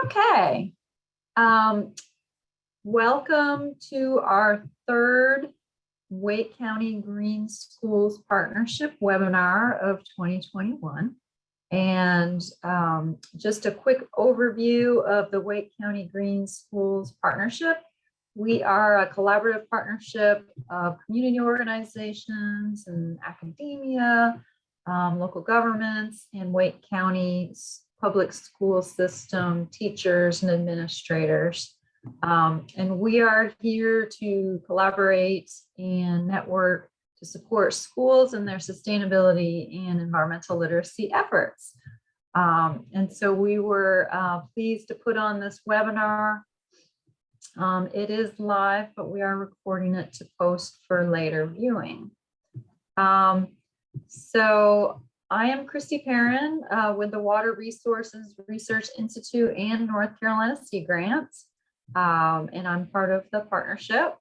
Okay. Um, Welcome to our third Wake County Green Schools Partnership webinar of 2021. And just a quick overview of the Wake County Green Schools Partnership. We are a collaborative partnership of community organizations and academia, local governments, and Wake County public school system teachers and administrators. And we are here to collaborate and network to support schools and their sustainability and environmental literacy efforts. And so we were pleased to put on this webinar. It is live, but we are recording it to post for later viewing. So I am Christy Perrin with the Water Resources Research Institute and North Carolina Sea Grants. And I'm part of the partnership.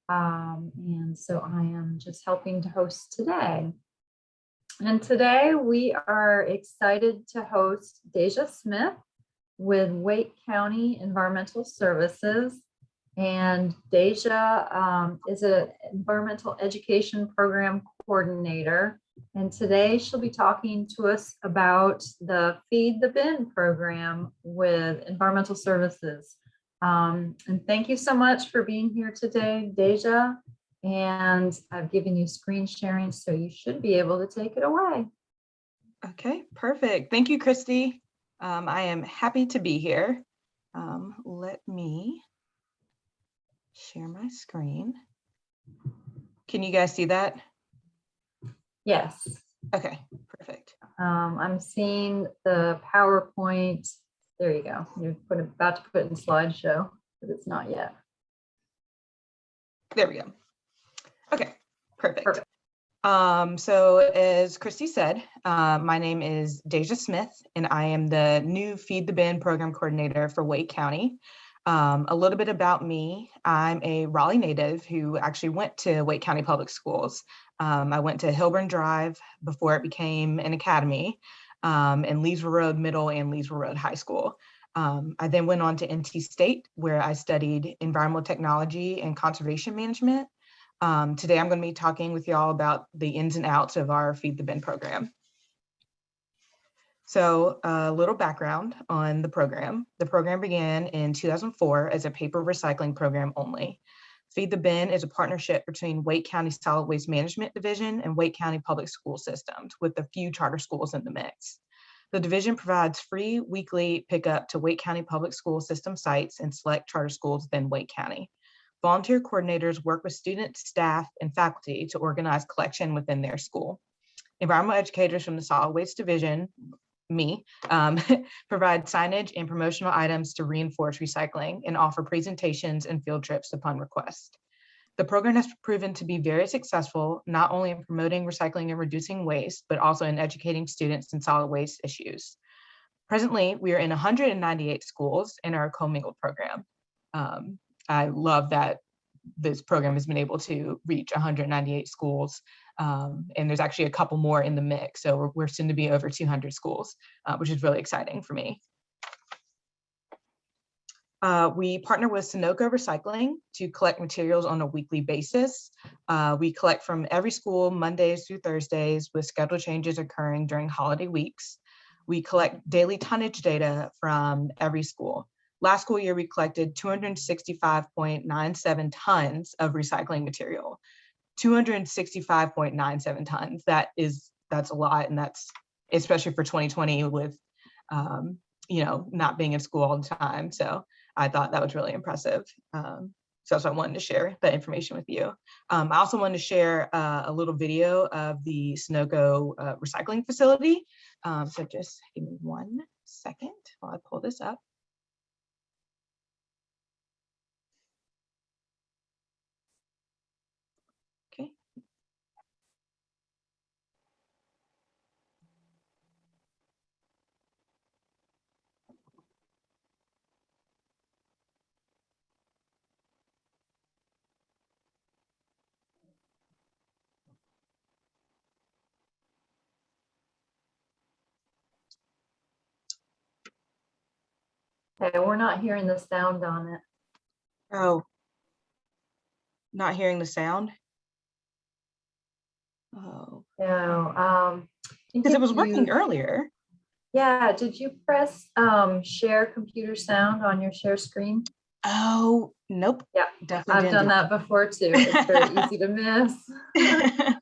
And so I am just helping to host today. And today we are excited to host Deja Smith with Wake County Environmental Services. And Deja is an environmental education program coordinator. And today she'll be talking to us about the Feed the Bin program with Environmental Services. And thank you so much for being here today, Deja. And I've given you screen sharing, so you should be able to take it away. Okay, perfect. Thank you, Christy. I am happy to be here. Let me share my screen. Can you guys see that? Yes. Okay, perfect. I'm seeing the PowerPoint. There you go. You're about to put it in slideshow, but it's not yet. There we go. Okay, perfect. So as Christy said, my name is Deja Smith, and I am the new Feed the Bin program coordinator for Wake County. A little bit about me. I'm a Raleigh native who actually went to Wake County Public Schools. I went to Hilburn Drive before it became an academy, and Leesville Road Middle and Leesville Road High School. I then went on to NT State, where I studied environmental technology and conservation management. Today, I'm going to be talking with y'all about the ins and outs of our Feed the Bin program. So a little background on the program. The program began in 2004 as a paper recycling program only. Feed the Bin is a partnership between Wake County Solid Waste Management Division and Wake County Public School Systems, with a few charter schools in the mix. The division provides free weekly pickup to Wake County Public School System sites and select charter schools within Wake County. Volunteer coordinators work with students, staff, and faculty to organize collection within their school. Environmental educators from the Solid Waste Division, me, provide signage and promotional items to reinforce recycling and offer presentations and field trips upon request. The program has proven to be very successful, not only in promoting recycling and reducing waste, but also in educating students in solid waste issues. Presently, we are in 198 schools in our commingled program. I love that this program has been able to reach 198 schools, and there's actually a couple more in the mix. So we're soon to be over 200 schools, which is really exciting for me. We partner with Sunoco Recycling to collect materials on a weekly basis. We collect from every school Mondays through Thursdays, with schedule changes occurring during holiday weeks. We collect daily tonnage data from every school. Last school year, we collected 265.97 tons of recycling material. 265.97 tons. That's a lot, and that's especially for 2020 with not being in school all the time. So I thought that was really impressive. So that's why I wanted to share that information with you. I also wanted to share a little video of the Sunoco recycling facility. So just give me 1 second while I pull this up. Okay, we're not hearing the sound on it. Oh, not hearing the sound? Oh, No, I think because it if was working you, earlier. yeah, did you press share computer sound on your share screen? Oh, nope, Yeah, definitely I've didn't done do that before too. It's very easy to miss. that.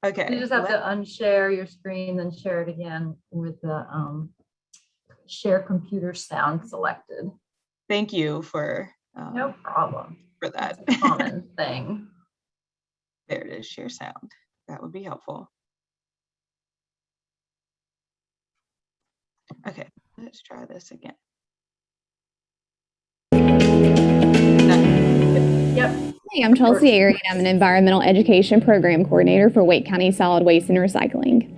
You Okay, just have to unshare your screen, then share it again with the share computer sound selected. thank you for No problem. that. It's a common thing. There it is, share sound. That would be helpful. Okay, let's try this again. Yep. Hey, I'm Chelsea Airy, and I'm an Environmental Education Program Coordinator for Wake County Solid Waste and Recycling.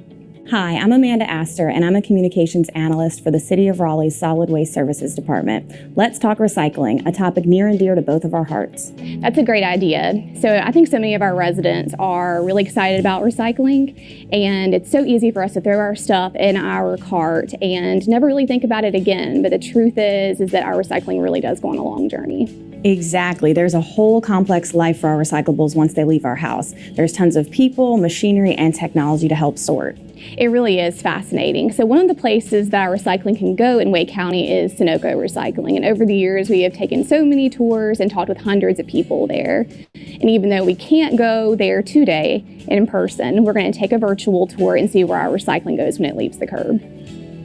Hi, I'm Amanda Astor, and I'm a Communications Analyst for the City of Raleigh's Solid Waste Services Department. Let's talk recycling, a topic near and dear to both of our hearts. That's a great idea. So I think so many of our residents are really excited about recycling, and it's so easy for us to throw our stuff in our cart and never really think about it again. But the truth is that our recycling really does go on a long journey. Exactly. There's a whole complex life for our recyclables once they leave our house. There's tons of people, machinery, and technology to help sort. It really is fascinating. So one of the places that our recycling can go in Wake County is Sunoco Recycling. And over the years, we have taken so many tours and talked with hundreds of people there. And even though we can't go there today in person, we're going to take a virtual tour and see where our recycling goes when it leaves the curb.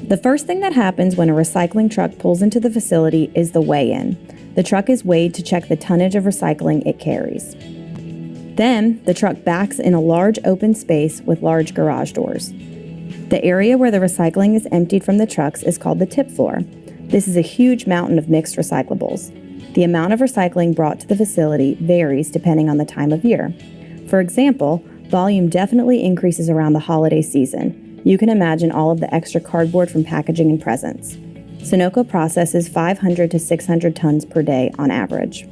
The first thing that happens when a recycling truck pulls into the facility is the weigh-in. The truck is weighed to check the tonnage of recycling it carries. Then, the truck backs in a large open space with large garage doors. The area where the recycling is emptied from the trucks is called the tip floor. This is a huge mountain of mixed recyclables. The amount of recycling brought to the facility varies depending on the time of year. For example, volume definitely increases around the holiday season. You can imagine all of the extra cardboard from packaging and presents. Sunoco processes 500 to 600 tons per day on average.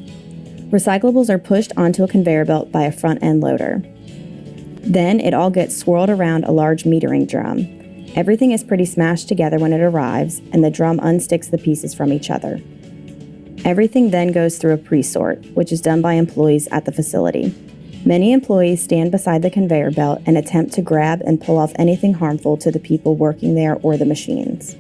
Recyclables are pushed onto a conveyor belt by a front-end loader. Then it all gets swirled around a large metering drum. Everything is pretty smashed together when it arrives, and the drum unsticks the pieces from each other. Everything then goes through a pre-sort, which is done by employees at the facility. Many employees stand beside the conveyor belt and attempt to grab and pull off anything harmful to the people working there or the machines.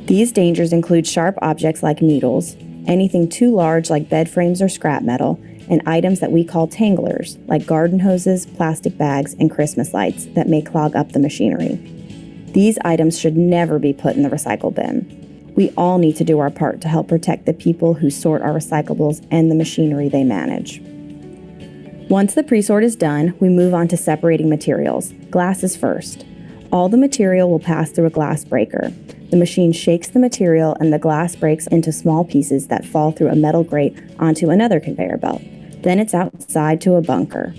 These dangers include sharp objects like needles, anything too large like bed frames or scrap metal, and items that we call tanglers, like garden hoses, plastic bags, and Christmas lights that may clog up the machinery. These items should never be put in the recycle bin. We all need to do our part to help protect the people who sort our recyclables and the machinery they manage. Once the pre-sort is done, we move on to separating materials. Glass is first. All the material will pass through a glass breaker. The machine shakes the material and the glass breaks into small pieces that fall through a metal grate onto another conveyor belt. Then it's outside to a bunker.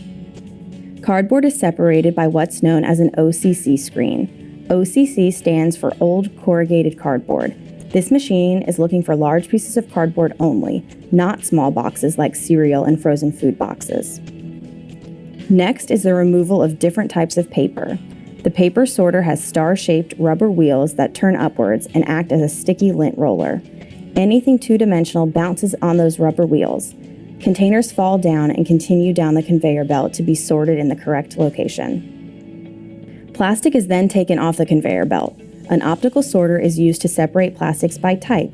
Cardboard is separated by what's known as an OCC screen. OCC stands for Old Corrugated Cardboard. This machine is looking for large pieces of cardboard only, not small boxes like cereal and frozen food boxes. Next is the removal of different types of paper. The paper sorter has star-shaped rubber wheels that turn upwards and act as a sticky lint roller. Anything two-dimensional bounces on those rubber wheels. Containers fall down and continue down the conveyor belt to be sorted in the correct location. Plastic is then taken off the conveyor belt. An optical sorter is used to separate plastics by type.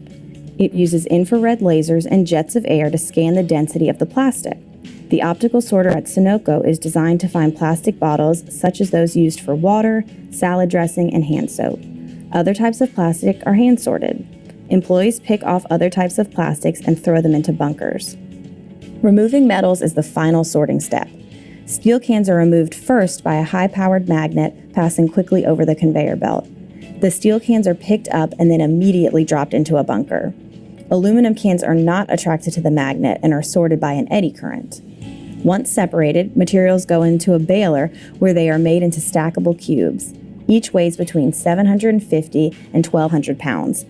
It uses infrared lasers and jets of air to scan the density of the plastic. The optical sorter at Sunoco is designed to find plastic bottles such as those used for water, salad dressing, and hand soap. Other types of plastic are hand sorted. Employees pick off other types of plastics and throw them into bunkers. Removing metals is the final sorting step. Steel cans are removed first by a high-powered magnet passing quickly over the conveyor belt. The steel cans are picked up and then immediately dropped into a bunker. Aluminum cans are not attracted to the magnet and are sorted by an eddy current. Once separated, materials go into a baler where they are made into stackable cubes. Each weighs between 750 and 1,200 pounds.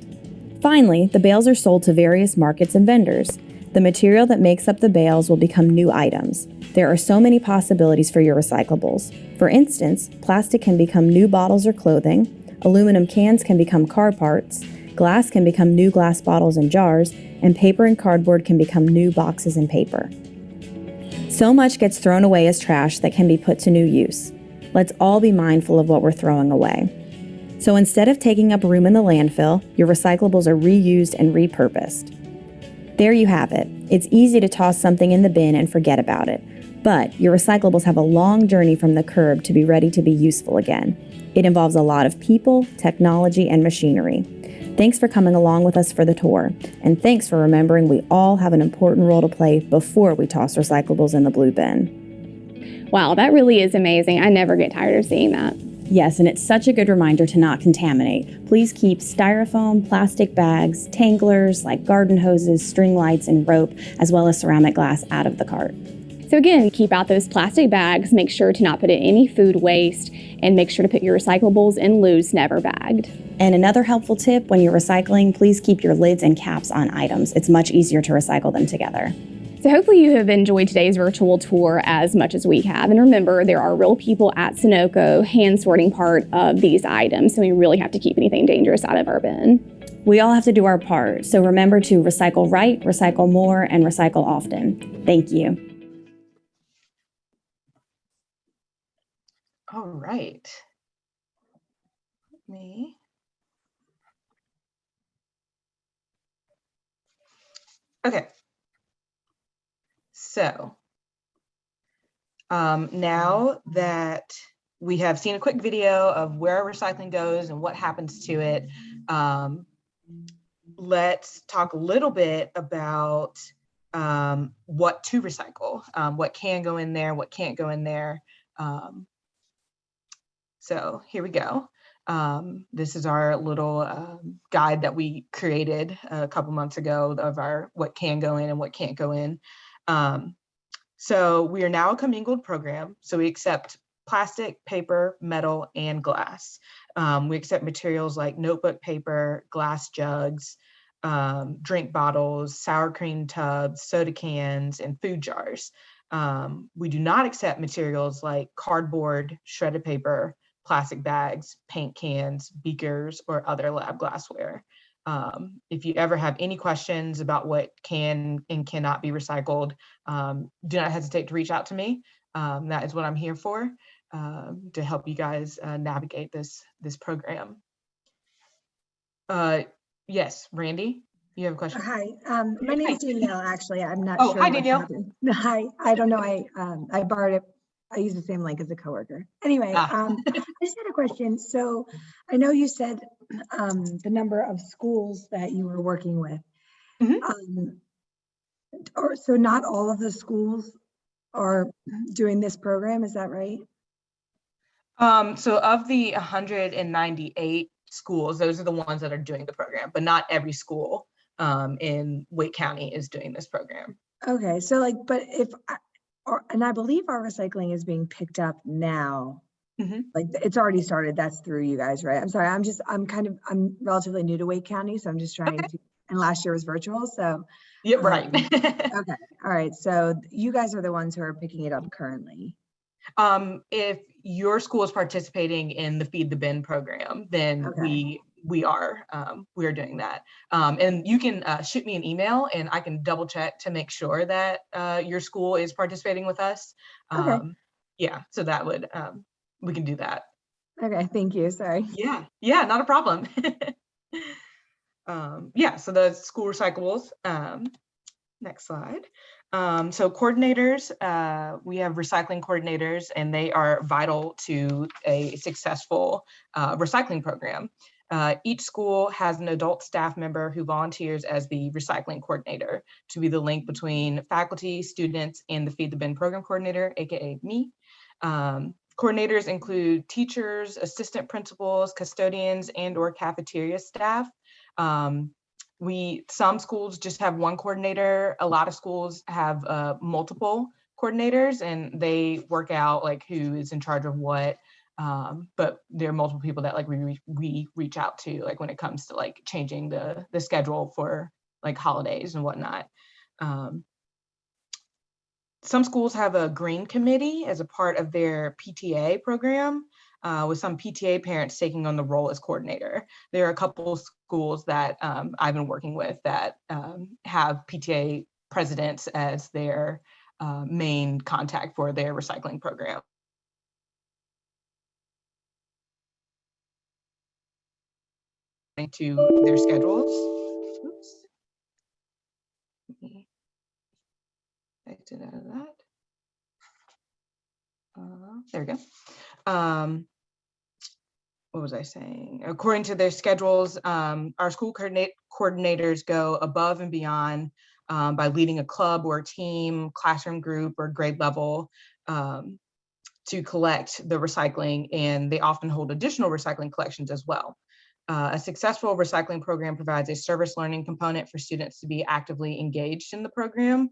Finally, the bales are sold to various markets and vendors. The material that makes up the bales will become new items. There are so many possibilities for your recyclables. For instance, plastic can become new bottles or clothing, aluminum cans can become car parts, Glass can become new glass bottles and jars, and paper and cardboard can become new boxes and paper. So much gets thrown away as trash that can be put to new use. Let's all be mindful of what we're throwing away. So instead of taking up room in the landfill, your recyclables are reused and repurposed. There you have it. It's easy to toss something in the bin and forget about it. But your recyclables have a long journey from the curb to be ready to be useful again. It involves a lot of people, technology, and machinery. Thanks for coming along with us for the tour. And thanks for remembering we all have an important role to play before we toss recyclables in the blue bin. Wow, that really is amazing. I never get tired of seeing that. Yes, and it's such a good reminder to not contaminate. Please keep styrofoam, plastic bags, tanglers like garden hoses, string lights, and rope, as well as ceramic glass out of the cart. So again, keep out those plastic bags, make sure to not put in any food waste, and make sure to put your recyclables in loose, never bagged. And another helpful tip, when you're recycling, please keep your lids and caps on items. It's much easier to recycle them together. So hopefully you have enjoyed today's virtual tour as much as we have. And remember, there are real people at Sunoco hand sorting part of these items, so we really have to keep anything dangerous out of our bin. We all have to do our part, so remember to recycle right, recycle more, and recycle often. Thank you. All right. Me. Okay. So now that we have seen a quick video of where our recycling goes and what happens to it, let's talk a little bit about what to recycle, what can go in there, what can't go in there. So here we go. This is our little guide that we created a couple months ago of our what can go in and what can't go in. So we are now a commingled program. So we accept plastic, paper, metal, and glass. We accept materials like notebook paper, glass jugs, drink bottles, sour cream tubs, soda cans, and food jars. We do not accept materials like cardboard, shredded paper, plastic bags, paint cans, beakers, or other lab glassware. If you ever have any questions about what can and cannot be recycled, do not hesitate to reach out to me. That is what I'm here for, to help you guys navigate this program. Yes, Randy, you have a question? Hi, my name is Danielle, actually. I'm not Oh, sure. hi, what Danielle. happened. Hi, I don't know. I borrowed it. I use the same link as a coworker. Anyway, I just had a question. So I know you said the number of schools that you were working with. So not all of the schools are doing this program, is that right? So of the 198 schools, those are the ones that are doing the program, but not every school in Wake County is doing this program. Okay, so like, but and I believe our recycling is being picked up now. Like it's already started. That's through you guys, right? I'm sorry. I'm relatively new to Wake County, so I'm just trying to. And last year was virtual, so. Yeah, right. Okay. All right. So you guys are the ones who are picking it up currently. If your school is participating in the Feed the Bin program, then we are doing that. And you can shoot me an email and I can double check to make sure that your school is participating with us. Yeah, so that would, we can do that. Okay, thank you, sorry. Yeah, not a problem. Yeah, so the school recyclables, next slide. So coordinators, we have recycling coordinators and they are vital to a successful recycling program. Each school has an adult staff member who volunteers as the recycling coordinator to be the link between faculty, students, and the Feed the Bin program coordinator, AKA me. Coordinators include teachers, assistant principals, custodians, and/or cafeteria staff. Some schools just have one coordinator. A lot of schools have multiple coordinators and they work out like who is in charge of what. But there are multiple people that like we reach out to like when it comes to like changing the schedule for like holidays and whatnot. Some schools have a green committee as a part of their PTA program. with some PTA parents taking on the role as coordinator. There are a couple schools that I've been working with that have PTA presidents as their main contact for their recycling program. To their schedules. Oops. Let me exit out of that. There we go. What was I saying? According to their schedules, our school coordinators go above and beyond by leading a club or a team, classroom group, or grade level to collect the recycling, and they often hold additional recycling collections as well. A successful recycling program provides a service learning component for students to be actively engaged in the program.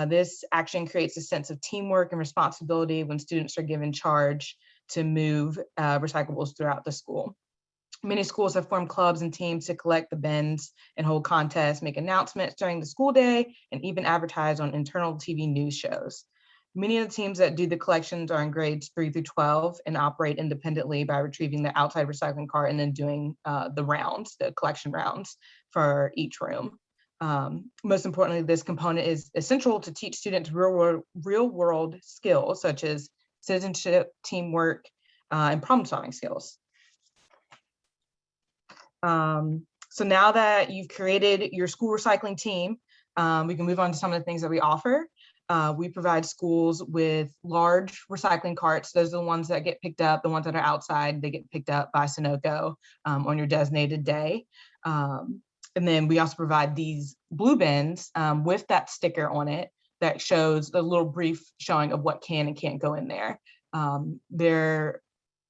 This action creates a sense of teamwork and responsibility when students are given charge to move recyclables throughout the school. Many schools have formed clubs and teams to collect the bins and hold contests, make announcements during the school day, and even advertise on internal TV news shows. Many of the teams that do the collections are in grades 3 through 12 and operate independently by retrieving the outside recycling cart and then doing the rounds, the collection rounds for each room. Most importantly, this component is essential to teach students real world skills such as citizenship, teamwork, and problem solving skills. So now that you've created your school recycling team, we can move on to some of the things that we offer. We provide schools with large recycling carts. Those are the ones that get picked up, the ones that are outside, they get picked up by Sunoco on your designated day. And then we also provide these blue bins with that sticker on it that shows a little brief showing of what can and can't go in there.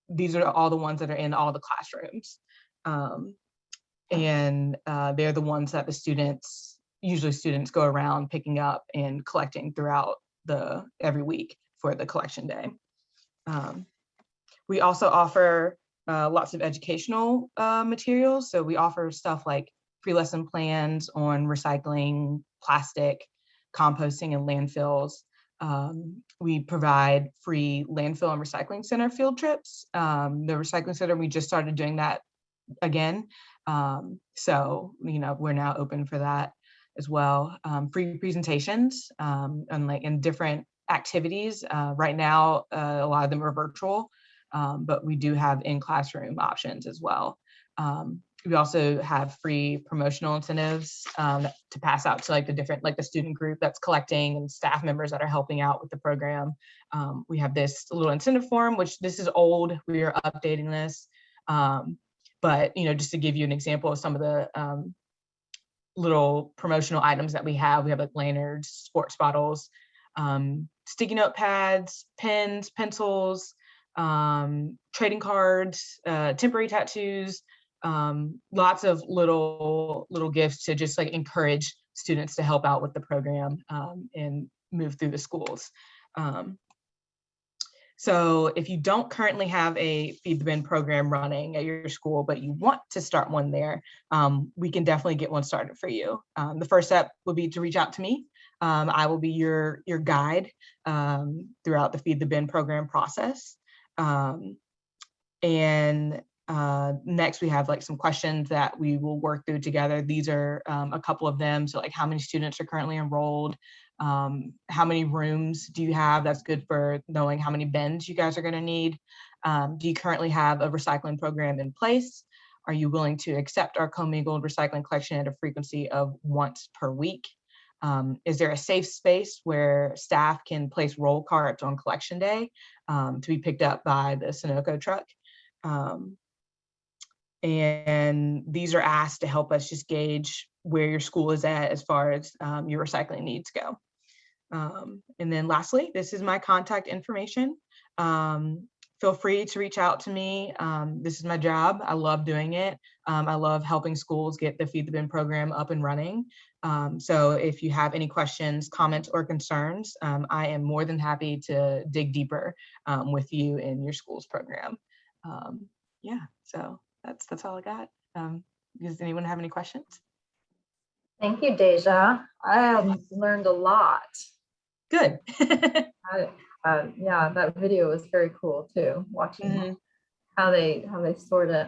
These are all the ones that are in all the classrooms. And they're the ones that usually students go around picking up and collecting throughout every week for the collection day. We also offer lots of educational materials. So we offer stuff like free lesson plans on recycling, plastic, composting, and landfills. We provide free landfill and recycling center field trips. The recycling center, we just started doing that again. So, we're now open for that as well. Free presentations and different activities. Right now, a lot of them are virtual, but we do have in-classroom options as well. We also have free promotional incentives to pass out to the student group that's collecting and staff members that are helping out with the program. We have this little incentive form, which this is old. We are updating this. But, just to give you an example of some of the little promotional items that we have like lanyards, sports bottles, sticky note pads, pens, pencils, trading cards, temporary tattoos, lots of little gifts to just encourage students to help out with the program and move through the schools. So if you don't currently have a Feed the Bin program running at your school, but you want to start one there, we can definitely get one started for you. The first step would be to reach out to me. I will be your guide throughout the Feed the Bin program process. Next, we have some questions that we will work through together. These are a couple of them. So how many students are currently enrolled? How many rooms do you have? That's good for knowing how many bins you guys are going to need. Do you currently have a recycling program in place? Are you willing to accept our commingled recycling collection at a frequency of once per week? Is there a safe space where staff can place roll carts on collection day to be picked up by the Sunoco truck? And these are asked to help us just gauge where your school is at as far as your recycling needs go. And then lastly, this is my contact information. Feel free to reach out to me. This is my job. I love doing it. I love helping schools get the Feed the Bin program up and running. So if you have any questions, comments, or concerns, I am more than happy to dig deeper with you in your school's program. Yeah, so that's all I got. Does anyone have any questions? Thank you, Deja. I learned a lot. Good. Yeah, that video was very cool too, watching how they sort it.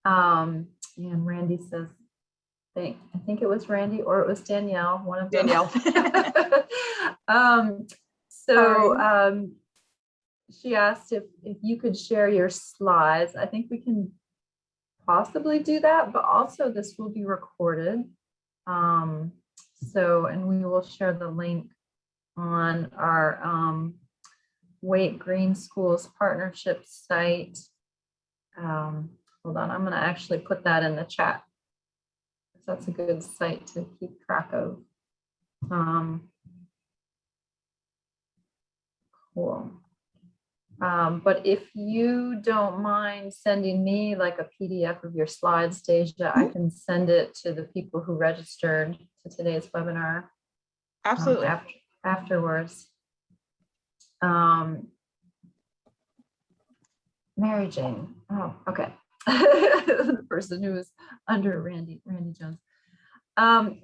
And Randy says, I think it was Randy or it was Danielle, one of them. Danielle. She asked if you could share your slides. I think we can possibly do that, but also this will be recorded. And we will share the link on our Wake Green Schools Partnership site. Hold on, I'm going to actually put that in the chat. That's a good site to keep track of. Cool. But if you don't mind sending me like a PDF of your slides, Deja, I can send it to the people who registered to today's webinar. Absolutely. Afterwards. Mary Jane. Oh, okay. The person who is under Randy Jones.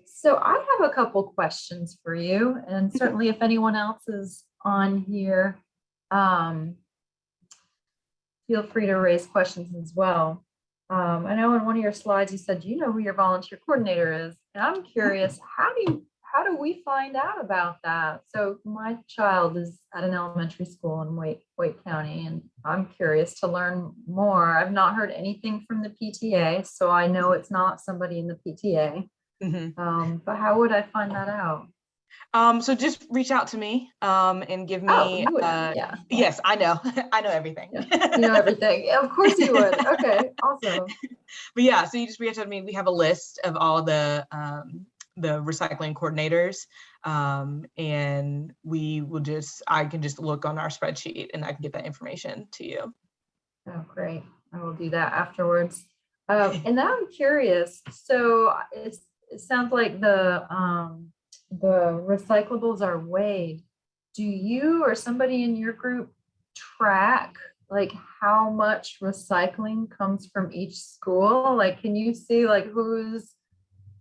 So I have a couple questions for you, and certainly if anyone else is on here, feel free to raise questions as well. I know in one of your slides you said, you know who your volunteer coordinator is, and I'm curious, how do we find out about that? So my child is at an elementary school in Wake County, and I'm curious to learn more. I've not heard anything from the PTA, so I know it's not somebody in the PTA. But how would I find that out? So just reach out to me and give me, yeah. Yes, I know. I know everything. Yeah, you know everything. Of course you would. Okay, awesome. But yeah, so you just reach out to me. We have a list of all the recycling coordinators, and I can just look on our spreadsheet and I can get that information to you. Oh, great. I will do that afterwards. And now I'm curious. So it sounds like the recyclables are weighed. Do you or somebody in your group track like how much recycling comes from each school? Like, can you see like who's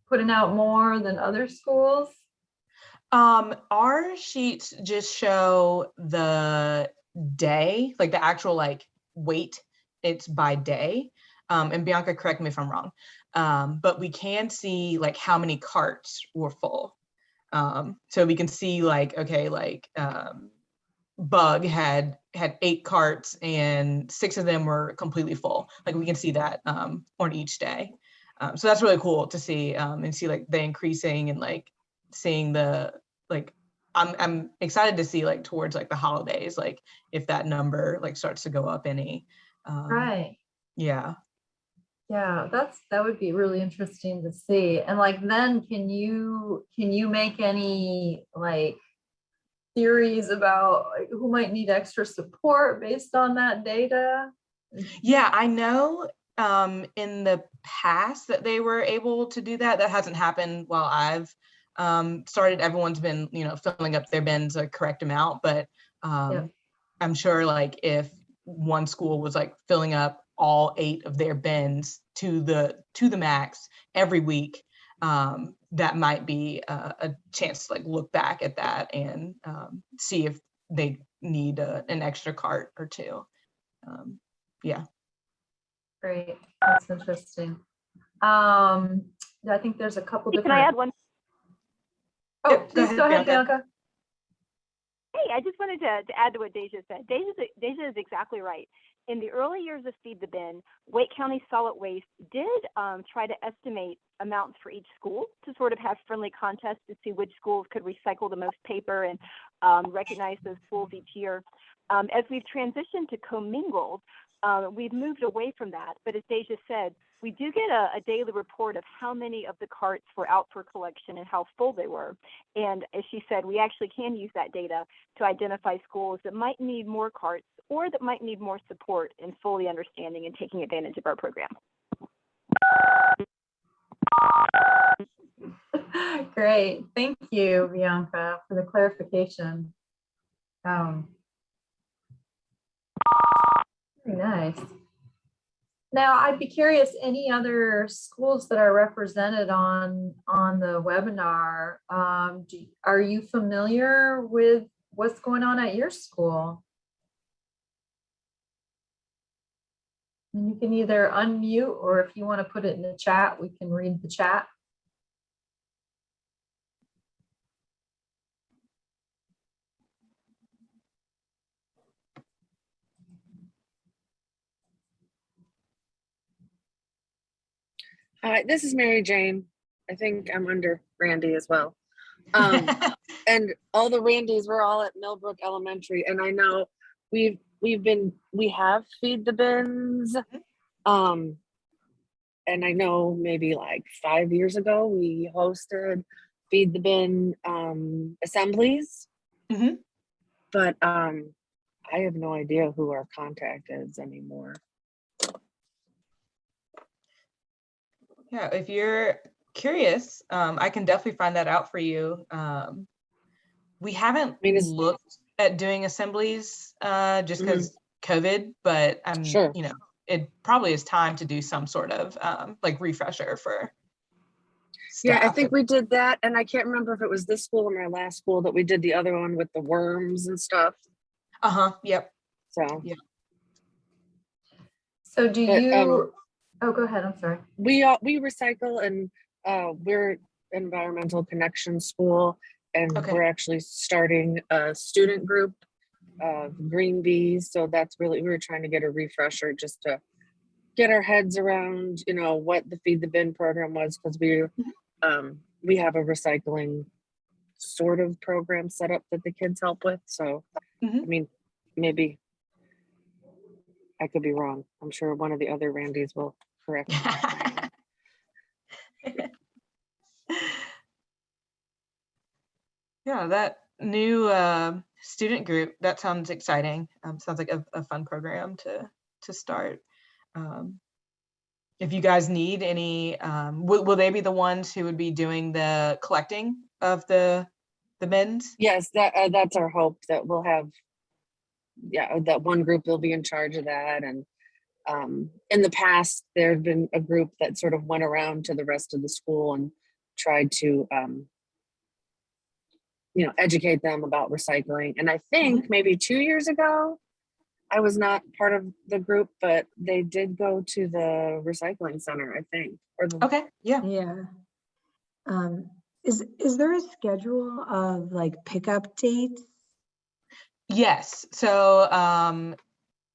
putting out more than other schools? Our sheets just show the day, like the actual like weight. It's by day. And Bianca, correct me if I'm wrong. But we can see like how many carts were full. So we can see like, okay, like Bug had 8 carts and 6 of them were completely full. Like we can see that on each day. So that's really cool to see and see like the increasing and like seeing the like I'm excited to see like towards like the holidays, like if that number like starts to go up any. Right. Yeah. Yeah, that would be really interesting to see. And like then can you make any like theories about like, who might need extra support based on that data? Yeah, I know in the past that they were able to do that. That hasn't happened while I've started. Everyone's been, filling up their bins a correct amount, but I'm sure like if one school was like filling up all 8 of their bins to the max every week, that might be a chance to like look back at that and see if they need an extra cart or 2. Yeah. Great, that's interesting. I think there's a couple different. Can I add one? Oh, please go ahead, Bianca. Hey, I just wanted to add to what Deja said. Deja is exactly right. In the early years of Feed the Bin, Wake County Solid Waste did try to estimate amounts for each school to sort of have friendly contests to see which schools could recycle the most paper and recognize those schools each year. As we've transitioned to commingled, we've moved away from that. But as Deja said, we do get a daily report of how many of the carts were out for collection and how full they were. And as she said, we actually can use that data to identify schools that might need more carts or that might need more support in fully understanding and taking advantage of our program. Great. Thank you, Bianca, for the clarification. Very nice. Now, I'd be curious, any other schools that are represented on the webinar, are you familiar with what's going on at your school? And you can either unmute, or if you want to put it in the chat, we can read the chat. Hi, this is Mary Jane. I think I'm under Randy as well. And all the Randys were all at Millbrook Elementary, and I know we have feed the bins. And I know maybe like 5 years ago we hosted feed the bin assemblies. But I have no idea who our contact is anymore. Yeah, if you're curious, I can definitely find that out for you. We haven't looked at doing assemblies just because COVID, but Sure. you know, it probably is time to do some sort of like refresher for staff. Yeah, I think we did that, and I can't remember if it was this school or my last school that we did the other one with the worms and stuff. Yep. So yeah. So do you? Oh, go ahead. I'm sorry. We recycle, and we're environmental connection school, and we're actually starting a student group, Green Bees. So that's really, we were trying to get a refresher just to get our heads around, you know, what the Feed the Bin program was, because we have a recycling sort of program set up that the kids help with. So I mean, maybe I could be wrong. I'm sure one of the other Randys will correct me. Yeah, that new student group, that sounds exciting. Sounds like a fun program to start. If you guys need any, will they be the ones who would be doing the collecting of the bins? Yes, that's our hope, that we'll have, that one group will be in charge of that. And in the past, there had been a group that sort of went around to the rest of the school and tried to educate them about recycling. And I think maybe 2 years ago, I was not part of the group, but they did go to the recycling center, I think. Okay, yeah. Is there a schedule of like pickup dates? Yes. So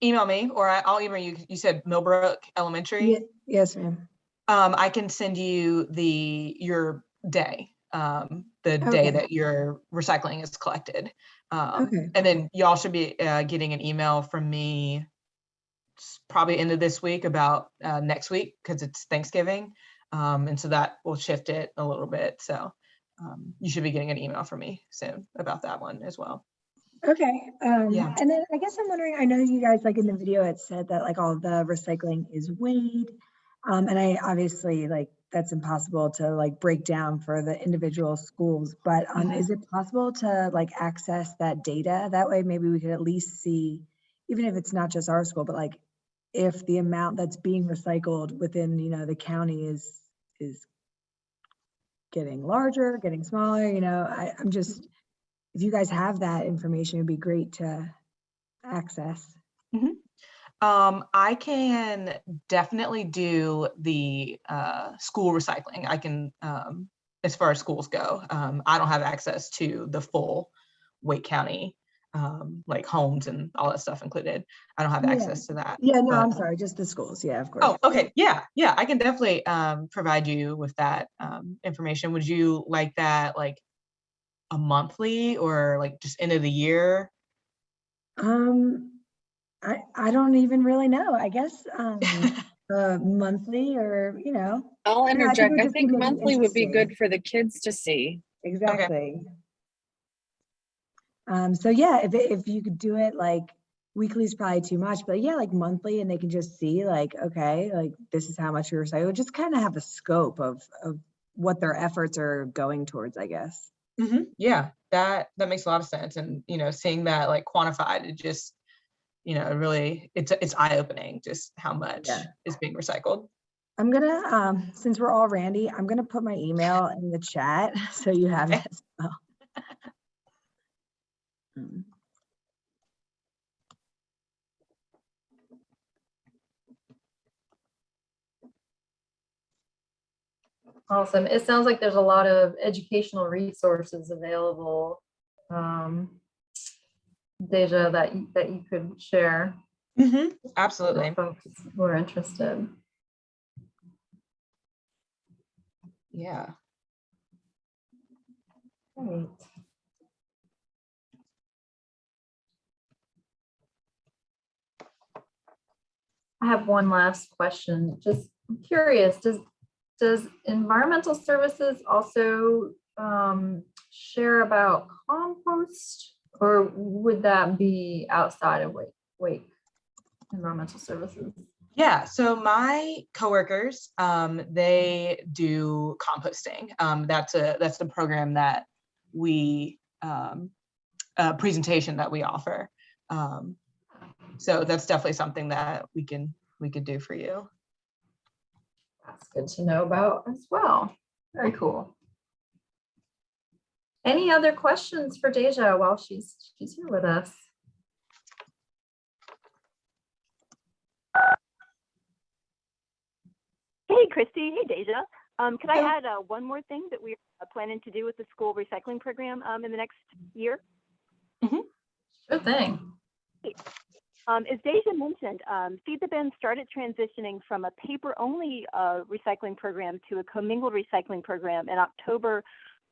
email me, or I'll email you. You said Millbrook Elementary? Yes, ma'am. I can send you your day, the day that your recycling is collected. And then y'all should be getting an email from me probably end of this week about next week, because it's Thanksgiving. And so that will shift it a little bit. So you should be getting an email from me soon about that one as well. Okay. And then I guess I'm wondering, I know you guys, like in the video, it said that like all the recycling is weighed. And I obviously, like, that's impossible to like break down for the individual schools, but is it possible to like access that data? That way, maybe we could at least see, even if it's not just our school, but like if the amount that's being recycled within, you know, the county is getting larger, getting smaller, you know, I'm just, if you guys have that information, it'd be great to access. I can definitely do the school recycling. I can, as far as schools go, I don't have access to the full Wake County, like homes and all that stuff included. I don't have access to that. Yeah, no, I'm sorry, just the schools. Yeah, of course. Oh, okay. Yeah, I can definitely provide you with that information. Would you like that like a monthly or like just end of the year? I don't even really know. I guess monthly, or you know. I'll interject. I think maybe monthly would be good for the kids to see. Exactly. So yeah, if you could do it like weekly is probably too much, but yeah, like monthly, and they can just see like, okay, like this is how much you recycle. Just kind of have a scope of what their efforts are going towards, I guess. Yeah, that makes a lot of sense. And you know, seeing that like quantified, it just, you know, really, it's eye-opening just how much is being recycled. I'm gonna, since we're all Randy, I'm gonna put my email in the chat so you have it as well. Awesome. It sounds like there's a lot of educational resources available, Deja, that you could share Absolutely. with folks who are interested. Yeah. Great. I have one last question. Just curious, does environmental services also share about compost, or would that be outside of wake environmental services? Yeah, so my coworkers, they do composting. That's a program that we a presentation that we offer. So that's definitely something that we could do for you. That's good to know about as well. Very cool. Any other questions for Deja while she's here with us? Hey, Christy. Hey, Deja. Could I add one more thing that we're planning to do with the school recycling program in the next year? Sure thing. As Deja mentioned, Feed the Bin started transitioning from a paper-only recycling program to a commingled recycling program in October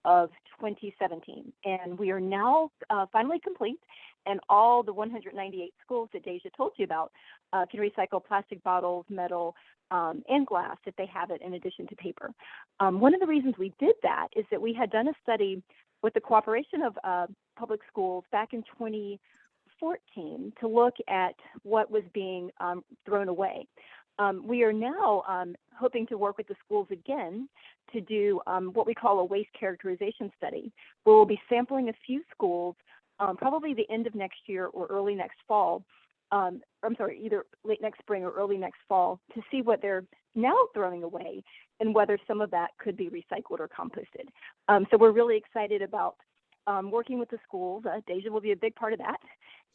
of 2017. And we are now finally complete, and all the 198 schools that Deja told you about can recycle plastic bottles, metal, and glass if they have it in addition to paper. One of the reasons we did that is that we had done a study with the cooperation of public schools back in 2014 to look at what was being thrown away. We are now hoping to work with the schools again to do what we call a waste characterization study, where we'll be sampling a few schools, probably the end of next year or early next fall. I'm sorry, either late next spring or early next fall, to see what they're now throwing away and whether some of that could be recycled or composted. So we're really excited about working with the schools. Deja will be a big part of that,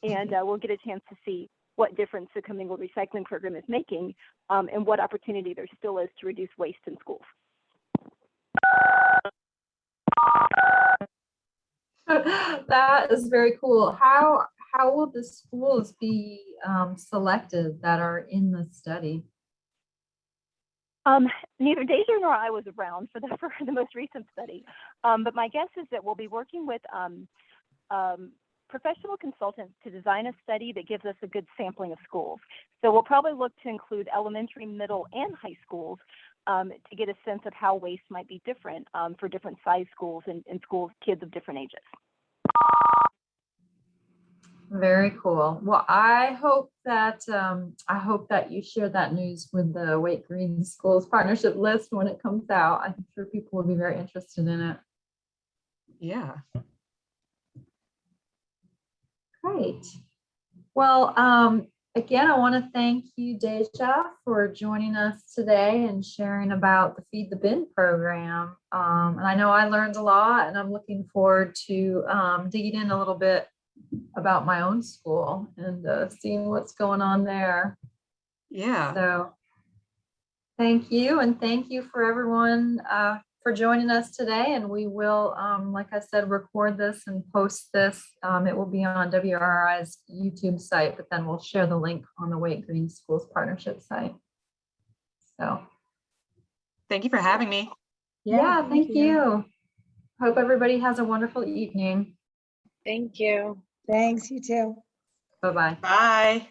and we'll get a chance to see what difference the commingled recycling program is making, and what opportunity there still is to reduce waste in schools. That is very cool. How will the schools be selected that are in the study? Neither Deja nor I was around for the most recent study, but my guess is that we'll be working with professional consultants to design a study that gives us a good sampling of schools. So we'll probably look to include elementary, middle, and high schools to get a sense of how waste might be different for different size schools and schools, kids of different ages. Very cool. Well, I hope that you share that news with the Wake Green Schools partnership list when it comes out. I'm sure people will be very interested in it. Yeah. Great. Well, again, I want to thank you, Deja, for joining us today and sharing about the Feed the Bin program. And I know I learned a lot, and I'm looking forward to digging in a little bit about my own school and seeing what's going on there. Yeah. So thank you, and thank you for everyone for joining us today. And we will, like I said, record this and post this. It will be on WRI's YouTube site, but then we'll share the link on the Wake Green Schools partnership site. So thank you for having me. Yeah, thank you. Hope everybody has a wonderful evening. Thank you. Thanks, you too. Bye-bye. Bye.